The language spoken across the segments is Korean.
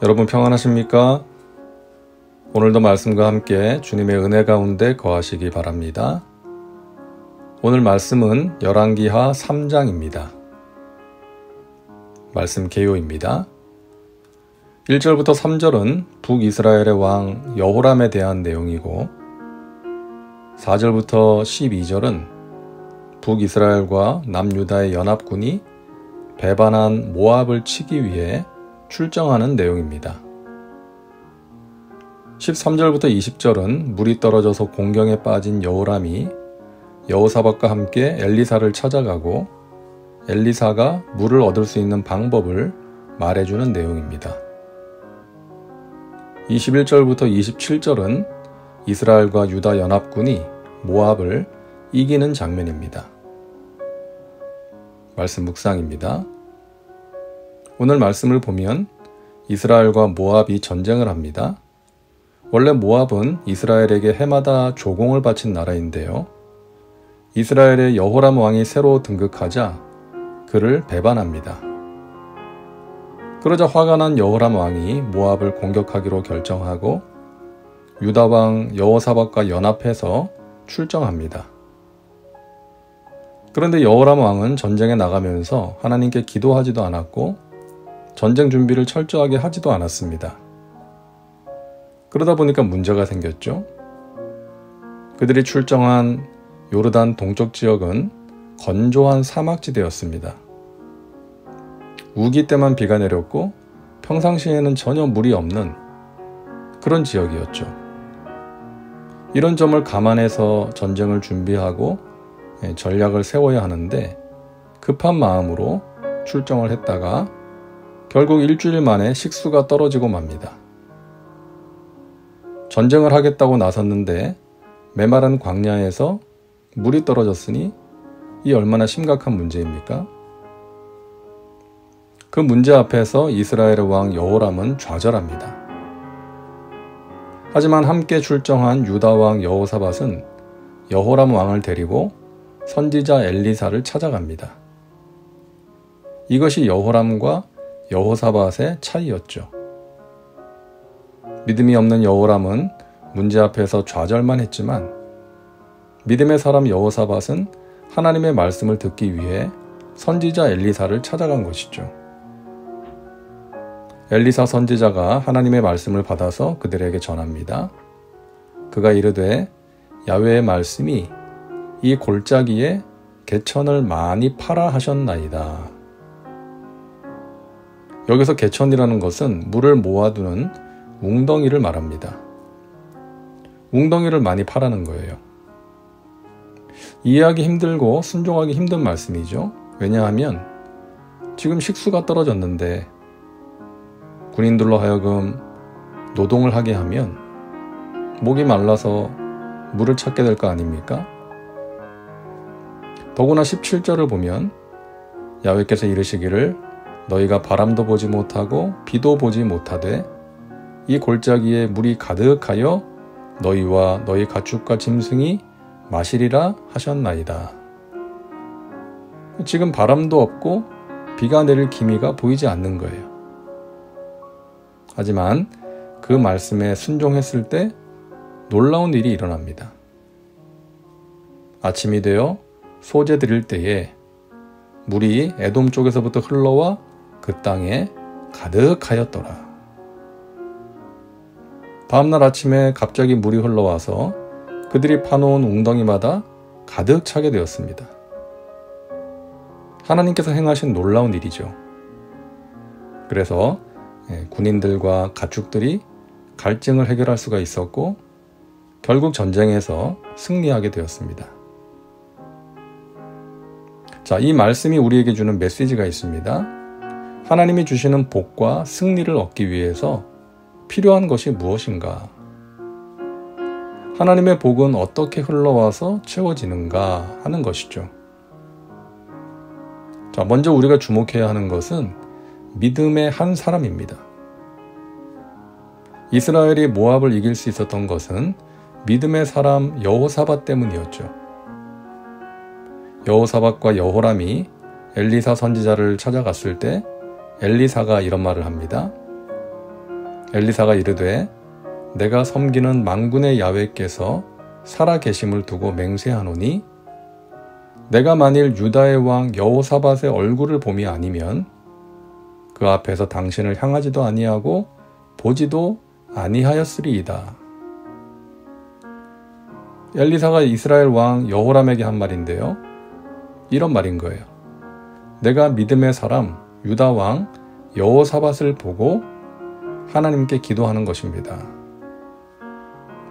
여러분 평안하십니까? 오늘도 말씀과 함께 주님의 은혜 가운데 거하시기 바랍니다. 오늘 말씀은 열왕기하 3장입니다. 말씀 개요입니다. 1절부터 3절은 북이스라엘의 왕 여호람에 대한 내용이고 4절부터 12절은 북이스라엘과 남유다의 연합군이 배반한 모압을 치기 위해 출정하는 내용입니다. 13절부터 20절은 물이 떨어져서 공경에 빠진 여호람이 여호사밧과 함께 엘리사를 찾아가고 엘리사가 물을 얻을 수 있는 방법을 말해주는 내용입니다. 21절부터 27절은 이스라엘과 유다 연합군이 모압을 이기는 장면입니다. 말씀 묵상입니다. 오늘 말씀을 보면 이스라엘과 모압이 전쟁을 합니다. 원래 모압은 이스라엘에게 해마다 조공을 바친 나라인데요. 이스라엘의 여호람 왕이 새로 등극하자 그를 배반합니다. 그러자 화가 난 여호람 왕이 모압을 공격하기로 결정하고 유다 왕 여호사밧과 연합해서 출정합니다. 그런데 여호람 왕은 전쟁에 나가면서 하나님께 기도하지도 않았고 전쟁 준비를 철저하게 하지도 않았습니다. 그러다 보니까 문제가 생겼죠. 그들이 출정한 요르단 동쪽 지역은 건조한 사막지대였습니다. 우기 때만 비가 내렸고 평상시에는 전혀 물이 없는 그런 지역이었죠. 이런 점을 감안해서 전쟁을 준비하고 전략을 세워야 하는데 급한 마음으로 출정을 했다가 결국 일주일 만에 식수가 떨어지고 맙니다. 전쟁을 하겠다고 나섰는데 메마른 광야에서 물이 떨어졌으니 이 얼마나 심각한 문제입니까? 그 문제 앞에서 이스라엘의 왕 여호람은 좌절합니다. 하지만 함께 출정한 유다 왕 여호사밧은 여호람 왕을 데리고 선지자 엘리사를 찾아갑니다. 이것이 여호람과 여호사밧의 차이였죠. 믿음이 없는 여호람은 문제 앞에서 좌절만 했지만 믿음의 사람 여호사밧은 하나님의 말씀을 듣기 위해 선지자 엘리사를 찾아간 것이죠. 엘리사 선지자가 하나님의 말씀을 받아서 그들에게 전합니다. 그가 이르되 야훼의 말씀이 이 골짜기에 개천을 많이 파라 하셨나이다. 여기서 개천이라는 것은 물을 모아두는 웅덩이를 말합니다. 웅덩이를 많이 파라는 거예요. 이해하기 힘들고 순종하기 힘든 말씀이죠. 왜냐하면 지금 식수가 떨어졌는데 군인들로 하여금 노동을 하게 하면 목이 말라서 물을 찾게 될 거 아닙니까? 더구나 17절을 보면 야훼께서 이르시기를 너희가 바람도 보지 못하고 비도 보지 못하되 이 골짜기에 물이 가득하여 너희와 너희 가축과 짐승이 마시리라 하셨나이다. 지금 바람도 없고 비가 내릴 기미가 보이지 않는 거예요. 하지만 그 말씀에 순종했을 때 놀라운 일이 일어납니다. 아침이 되어 소재 드릴 때에 물이 에돔 쪽에서부터 흘러와 그 땅에 가득하였더라. 다음날 아침에 갑자기 물이 흘러와서 그들이 파놓은 웅덩이마다 가득 차게 되었습니다. 하나님께서 행하신 놀라운 일이죠. 그래서 군인들과 가축들이 갈증을 해결할 수가 있었고 결국 전쟁에서 승리하게 되었습니다. 자, 이 말씀이 우리에게 주는 메시지가 있습니다. 하나님이 주시는 복과 승리를 얻기 위해서 필요한 것이 무엇인가? 하나님의 복은 어떻게 흘러와서 채워지는가 하는 것이죠. 자, 먼저 우리가 주목해야 하는 것은 믿음의 한 사람입니다. 이스라엘이 모압을 이길 수 있었던 것은 믿음의 사람 여호사밧 때문이었죠. 여호사밧과 여호람이 엘리사 선지자를 찾아갔을 때 엘리사가 이런 말을 합니다. 엘리사가 이르되 내가 섬기는 만군의 야훼께서 살아 계심을 두고 맹세하노니 내가 만일 유다의 왕 여호사밧의 얼굴을 봄이 아니면 그 앞에서 당신을 향하지도 아니하고 보지도 아니하였으리이다. 엘리사가 이스라엘 왕 여호람에게 한 말인데요. 이런 말인 거예요. 내가 믿음의 사람 유다 왕 여호사밧을 보고 하나님께 기도하는 것입니다.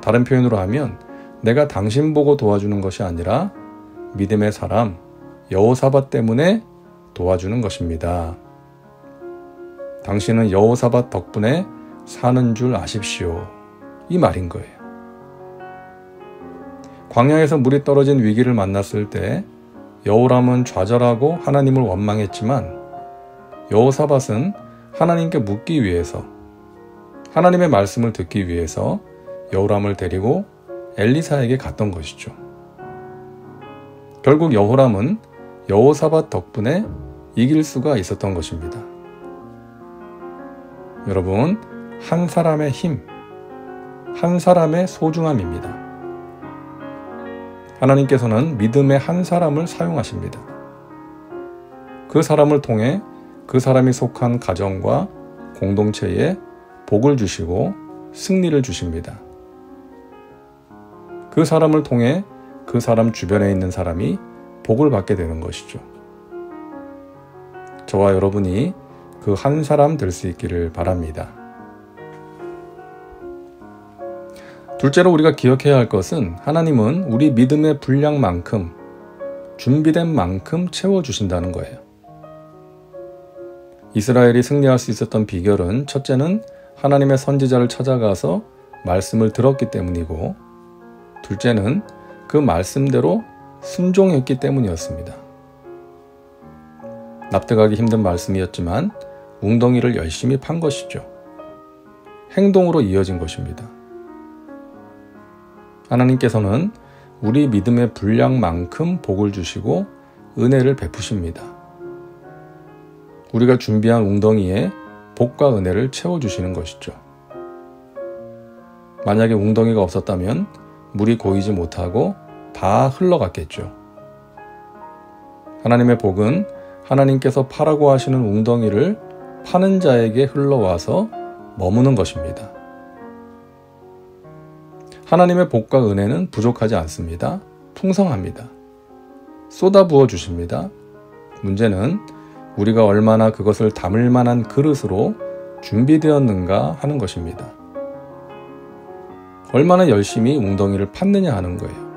다른 표현으로 하면 내가 당신 보고 도와주는 것이 아니라 믿음의 사람 여호사밧 때문에 도와주는 것입니다. 당신은 여호사밧 덕분에 사는 줄 아십시오. 이 말인 거예요. 광야에서 물이 떨어진 위기를 만났을 때 여호람은 좌절하고 하나님을 원망했지만 여호사밧은 하나님께 묻기 위해서 하나님의 말씀을 듣기 위해서 여호람을 데리고 엘리사에게 갔던 것이죠. 결국 여호람은 여호사밧 덕분에 이길 수가 있었던 것입니다. 여러분, 한 사람의 힘, 한 사람의 소중함입니다. 하나님께서는 믿음의 한 사람을 사용하십니다. 그 사람을 통해 그 사람이 속한 가정과 공동체에 복을 주시고 승리를 주십니다. 그 사람을 통해 그 사람 주변에 있는 사람이 복을 받게 되는 것이죠. 저와 여러분이 그 한 사람 될 수 있기를 바랍니다. 둘째로 우리가 기억해야 할 것은 하나님은 우리 믿음의 분량만큼 준비된 만큼 채워주신다는 거예요. 이스라엘이 승리할 수 있었던 비결은 첫째는 하나님의 선지자를 찾아가서 말씀을 들었기 때문이고 둘째는 그 말씀대로 순종했기 때문이었습니다. 납득하기 힘든 말씀이었지만 웅덩이를 열심히 판 것이죠. 행동으로 이어진 것입니다. 하나님께서는 우리 믿음의 분량만큼 복을 주시고 은혜를 베푸십니다. 우리가 준비한 웅덩이에 복과 은혜를 채워주시는 것이죠. 만약에 웅덩이가 없었다면 물이 고이지 못하고 다 흘러갔겠죠. 하나님의 복은 하나님께서 파라고 하시는 웅덩이를 파는 자에게 흘러와서 머무는 것입니다. 하나님의 복과 은혜는 부족하지 않습니다. 풍성합니다. 쏟아부어 주십니다. 문제는 우리가 얼마나 그것을 담을 만한 그릇으로 준비되었는가 하는 것입니다. 얼마나 열심히 웅덩이를 팠느냐 하는 거예요.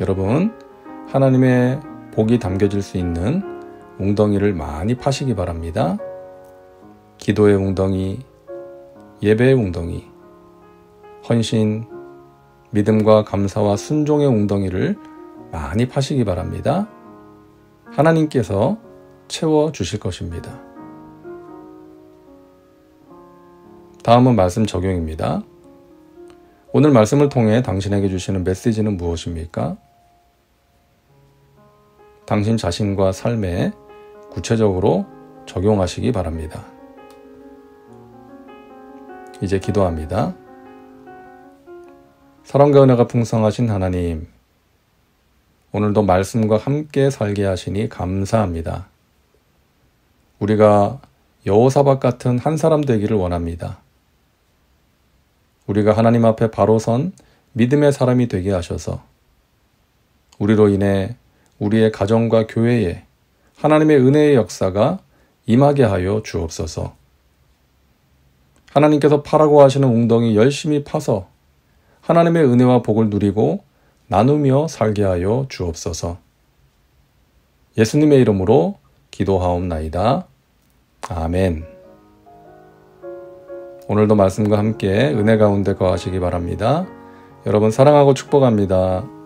여러분, 하나님의 복이 담겨질 수 있는 웅덩이를 많이 파시기 바랍니다. 기도의 웅덩이, 예배의 웅덩이, 헌신, 믿음과 감사와 순종의 웅덩이를 많이 파시기 바랍니다. 하나님께서 채워주실 것입니다. 다음은 말씀 적용입니다. 오늘 말씀을 통해 당신에게 주시는 메시지는 무엇입니까? 당신 자신과 삶에 구체적으로 적용하시기 바랍니다. 이제 기도합니다. 사랑과 은혜가 풍성하신 하나님, 오늘도 말씀과 함께 살게 하시니 감사합니다. 우리가 여호사밧 같은 한 사람 되기를 원합니다. 우리가 하나님 앞에 바로 선 믿음의 사람이 되게 하셔서 우리로 인해 우리의 가정과 교회에 하나님의 은혜의 역사가 임하게 하여 주옵소서. 하나님께서 파라고 하시는 웅덩이 열심히 파서 하나님의 은혜와 복을 누리고 나누며 살게 하여 주옵소서. 예수님의 이름으로 기도하옵나이다. 아멘. 오늘도 말씀과 함께 은혜 가운데 거하시기 바랍니다. 여러분 사랑하고 축복합니다.